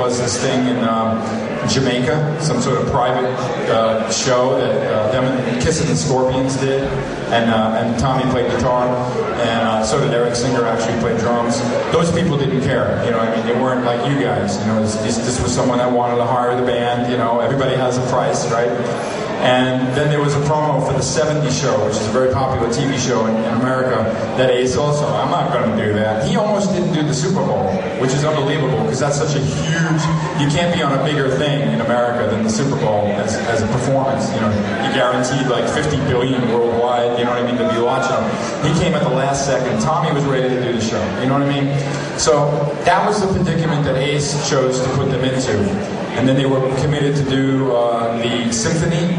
was this thing in Jamaica, some sort of private show that them and Kiss and the Scorpions did, and Tommy played guitar, and so did Eric Singer, actually played drums. Those people didn't care, you know. I mean, they weren't like you guys, you know. This was someone that wanted to hire the band, you know. Everybody has a price, right? And then there was a promo for the 70s show, which is a very popular TV show in America, that Ace also, I'm not going to do that. He almost didn't do the Super Bowl, which is unbelievable, because that's such a huge, you can't be on a bigger thing in America than the Super Bowl as a performance. You know, you guaranteed like 50 billion worldwide, you know what I mean, to be watching him. He came at the last second. Tommy was ready to do the show, you know what I mean? So that was the predicament that Ace chose to put them into. And then they were committed to do the symphony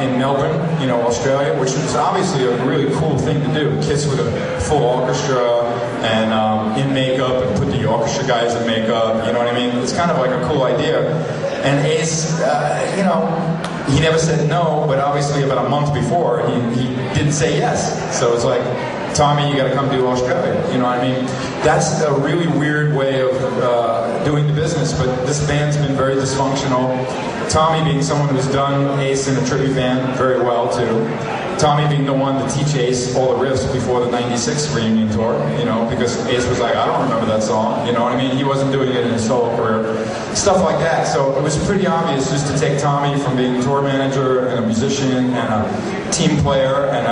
in Melbourne, you know, Australia, which was obviously a really cool thing to do. Kiss with a full orchestra and in makeup, and put the orchestra guys in makeup, you know what I mean? It's kind of like a cool idea. And Ace, you know, he never said no, but obviously about a month before, he didn't say yes. So it's like, Tommy, you got to come to Australia. You know what I mean? That's a really weird way of doing the business, but this band's been very dysfunctional. Tommy being someone who's done Ace in a tribute band very well, too. Tommy being the one to teach Ace all the riffs before the '96 reunion tour, you know, because Ace was like, I don't remember that song, you know what I mean? He wasn't doing it in his solo career. Stuff like that. So it was pretty obvious just to take Tommy from being a tour manager and a musician and a team player and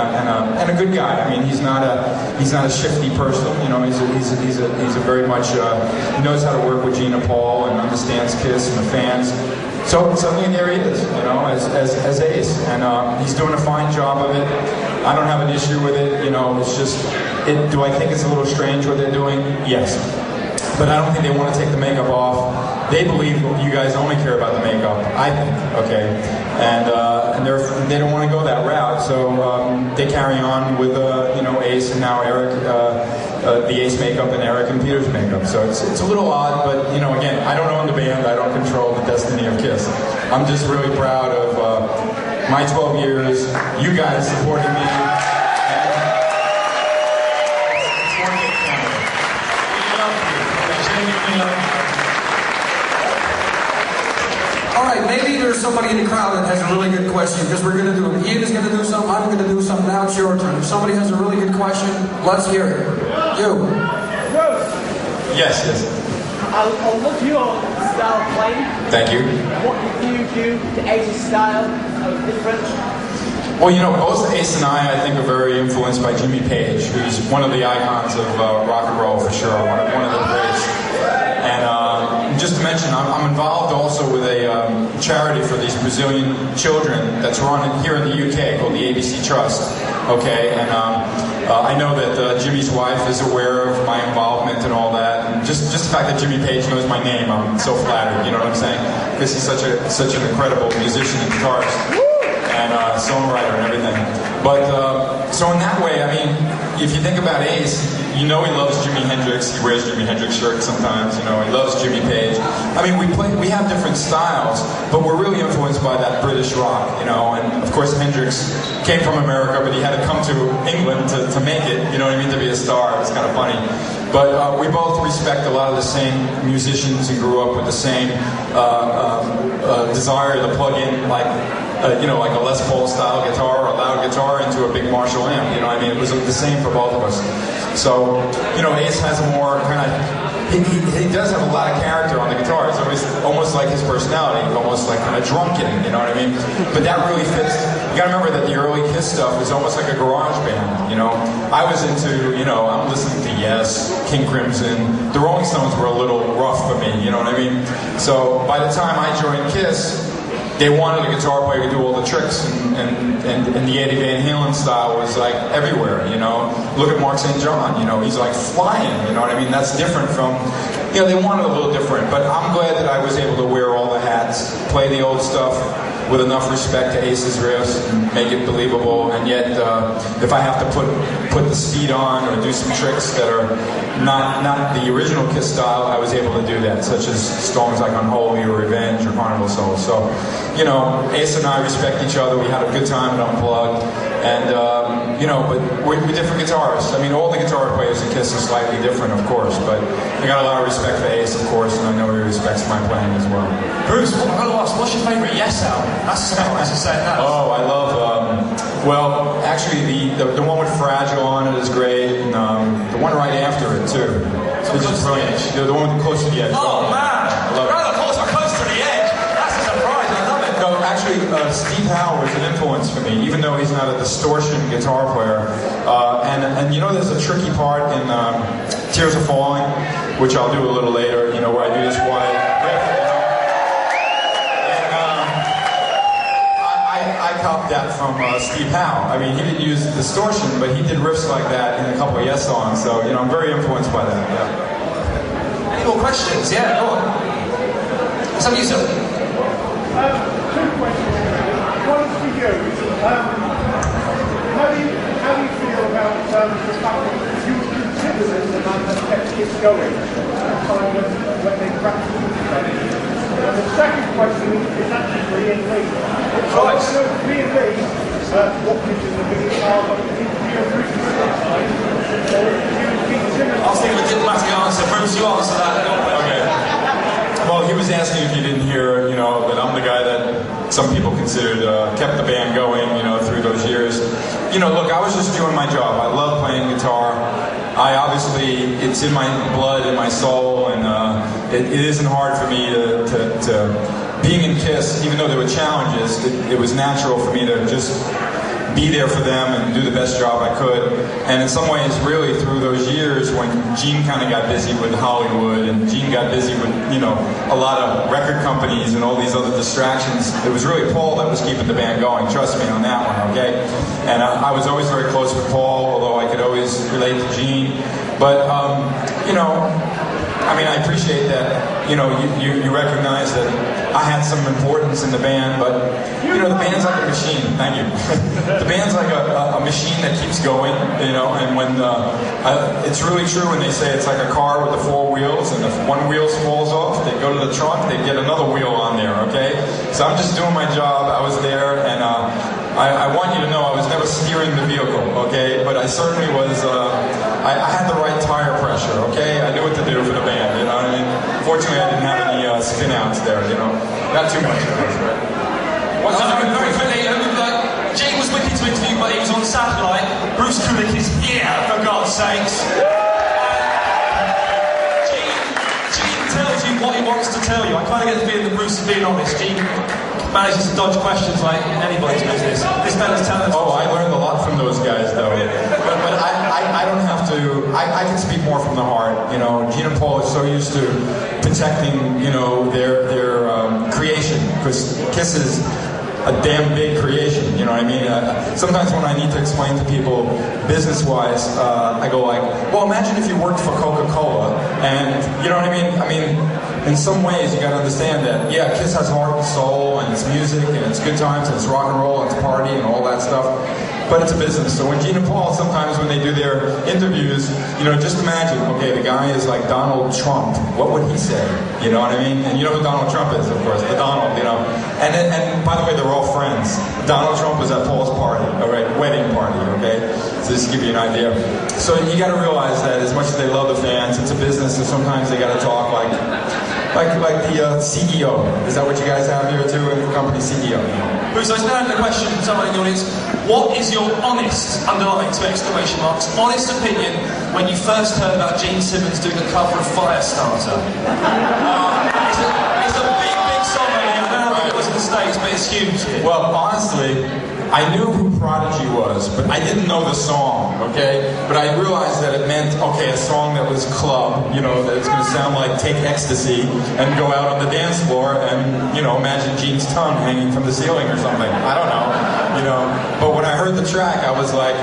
a good guy. I mean, he's not a shifty person, you know. He's a very much he knows how to work with Gina Paul and understands Kiss and the fans. So suddenly there he is, you know, as Ace, and he's doing a fine job of it. I don't have an issue with it, you know. It's just, do I think it's a little strange what they're doing? Yes, but I don't think they want to take the makeup off. They believe you guys only care about the makeup, I think, okay, and they don't want to go that route, so they carry on with you know, Ace and now Eric. The Ace makeup and Eric and Peter's makeup. So it's a little odd, but you know, again, I don't own the band, I don't control the destiny of Kiss. I'm just really proud of my 12 years, you guys supporting me. It's working for me. All right, maybe there's somebody in the crowd that has a really good question, because we're going to do it. Ian is going to do something, I'm going to do something, now it's your turn. If somebody has a really good question, let's hear it. You. Yes. I love your style of playing. Thank you. What do you do to Ace's style? How it's different? Well, you know, both Ace and I think, are very influenced by Jimmy Page, who's one of the icons of rock and roll for sure, one of the greats. And just to mention, I'm involved also with a charity for these Brazilian children that's run here in the UK called the ABC Trust. Okay, and I know that Jimmy's wife is aware of my involvement and all that, and just the fact that Jimmy Page knows my name, I'm so flattered. You know what I'm saying? Because he's such an incredible musician and guitarist and songwriter and everything. But so in that way, I mean, if you think about Ace, you know he loves Jimi Hendrix. He wears Jimi Hendrix shirts sometimes. You know, he loves Jimmy Page. I mean, we have different styles, but we're really influenced by that British rock. You know, and of course Hendrix came from America, but he had to come to England to make it. You know what I mean? To be a star. It's kind of funny. But we both respect a lot of the same musicians and grew up with the same desire to plug in you know, like a Les Paul style guitar or a loud guitar into a big Marshall amp. You know what I mean? It was the same for both of us. So, you know, Ace has a more kind of, he does have a lot of character on the guitar. It's almost like his personality, almost like kind of drunken, you know what I mean? But that really fits. You gotta remember that the early Kiss stuff is almost like a garage band, you know? I was into, you know, I'm listening to Yes, King Crimson. The Rolling Stones were a little rough for me, you know what I mean? So by the time I joined Kiss, they wanted a guitar player to do all the tricks, and the Eddie Van Halen style was like everywhere, you know. Look at Mark St. John, you know, he's like flying, you know what I mean? That's different from, you know, they wanted a little different, but I'm glad that I was able to wear all the hats, play the old stuff with enough respect to Ace's riffs, and make it believable, and yet if I have to put the speed on or do some tricks that are not the original Kiss style, I was able to do that, such as songs like Unholy or Revenge or Carnival Soul. So, you know, Ace and I respect each other. We had a good time at Unplugged, and you know, but we're different guitarists. I mean, all the guitar players in Kiss Kiss are slightly different, of course, but I got a lot of respect for Ace, of course, and I know he respects my playing as well. Bruce, I've got to ask, what's your favourite Yes album? That's the I to say that. Oh, I love, well, actually the one with Fragile on it is great, and the one right after it, too. It's just brilliant. The one with Close to the Edge. Oh, man! I love it. Right, of course, Close to the Edge. That's a surprise, I love it. No, actually, Steve Howe was an influence for me, even though he's not a distortion guitar player. And you know, there's a tricky part in Tears Are Falling, which I'll do a little later, you know, where I do this wide riff, you know. And I copied that from Steve Howe. I mean, he didn't use distortion, but he did riffs like that in a couple of Yes songs, so, you know, I'm very influenced by that, yeah. Any more questions? Yeah, go on. What's up, you, sir? Two questions. One for you. How do you feel about the fact that you consider this the man that kept Kiss going at a time when they practically together? And the second question is actually for Ian Lee. Right. So Ian Lee, what gives him the biggest power? But do you agree with this side? Or do you beat Simmons? I'll think of a diplomatic answer. Bruce, you answer that. Okay. Well, he was asking if you didn't hear, you know, that I'm the guy that some people considered kept the band going, you know, through those years. You know, look, I was just doing my job. I love playing guitar. I obviously, it's in my blood, in my soul, and it isn't hard for me to being in Kiss, even though there were challenges, it was natural for me to just be there for them and do the best job I could. And in some ways, really, through those years when Gene kind of got busy with Hollywood and Gene got busy with, you know, a lot of record companies and all these other distractions, it was really Paul that was keeping the band going. Trust me on that one, okay? And I was always very close with Paul, although I could always relate to Gene. But, you know, I mean, I appreciate that, you know, you recognize that I had some importance in the band, but, you know, the band's like a machine. Thank you. The band's like a machine that keeps going, you know, and when, it's really true when they say it's like a car with the four wheels, and if one wheel falls off, they go to the trunk, they get another wheel on there, okay? So I'm just doing my job, I was there, and I want you to know I was never steering the vehicle, okay? But I certainly was, I had the right tire pressure, okay? I knew what to do for the band, you know what I mean? Fortunately, I didn't have any spin outs there, you know? Not too much, right? What's very quickly, Gene was wicked to interview, but he was on satellite. Bruce Kulick is here, for God's sakes. Gene tells you what he wants to tell you. I kind of get the feeling that Bruce is being honest. Gene manages to dodge questions like anybody's business. This fella's telling us. Oh, I learned a lot from those guys, though. But I don't have to. I can speak more from the heart. You know, Gene and Paul are so used to protecting, you know, their creation, because Kiss is a damn big creation, you know what I mean? Sometimes when I need to explain to people business-wise, I go like, well, imagine if you worked for Coca-Cola, and you know what I mean? I mean, in some ways you gotta understand that, yeah, Kiss has heart and soul, and it's music, and it's good times, and it's rock and roll, and it's party, and all that stuff, but it's a business. So when Gene and Paul, sometimes when they do their interviews, you know, just imagine, okay, the guy is like Donald Trump, what would he say? You know what I mean? And you know who Donald Trump is, of course, the Donald, you know. And by the way, they're all friends. Donald Trump was at Paul's party, all right, wedding party, okay? So just to give you an idea. So you gotta realize that as much as they love the fans, it's a business, and sometimes they gotta talk like the CEO. Is that what you guys have here too, in the company CEO? Bruce, I still have a question from someone in the audience. What is your honest, underline 2 exclamation marks, honest opinion when you first heard about Gene Simmons doing a cover of Firestarter? It's a big, big song, I know it was in the States, but it's huge here. Well, honestly, I knew who Prodigy was, but I didn't know the song, okay? But I realized that it meant, okay, a song that was club, you know, that it's going to sound like Take Ecstasy and go out on the dance floor and, you know, imagine Gene's tongue hanging from the ceiling or something. I don't know, you know. But when I heard the track, I was like,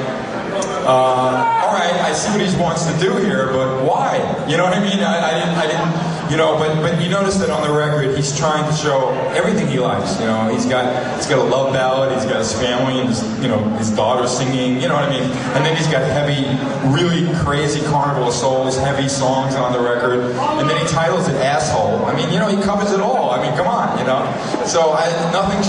all right, I see what he wants to do here, but why? You know what I mean? I didn't, you know, but you notice that on the record, he's trying to show everything he likes. You know, he's got a love ballad, he's got his family, and his, you know, his daughter singing. You know what I mean? And then he's got heavy, really crazy Carnival of Souls, heavy songs on the record, and then he titles it Asshole. I mean, you know, he covers it all. I mean, come on, you know. So nothing.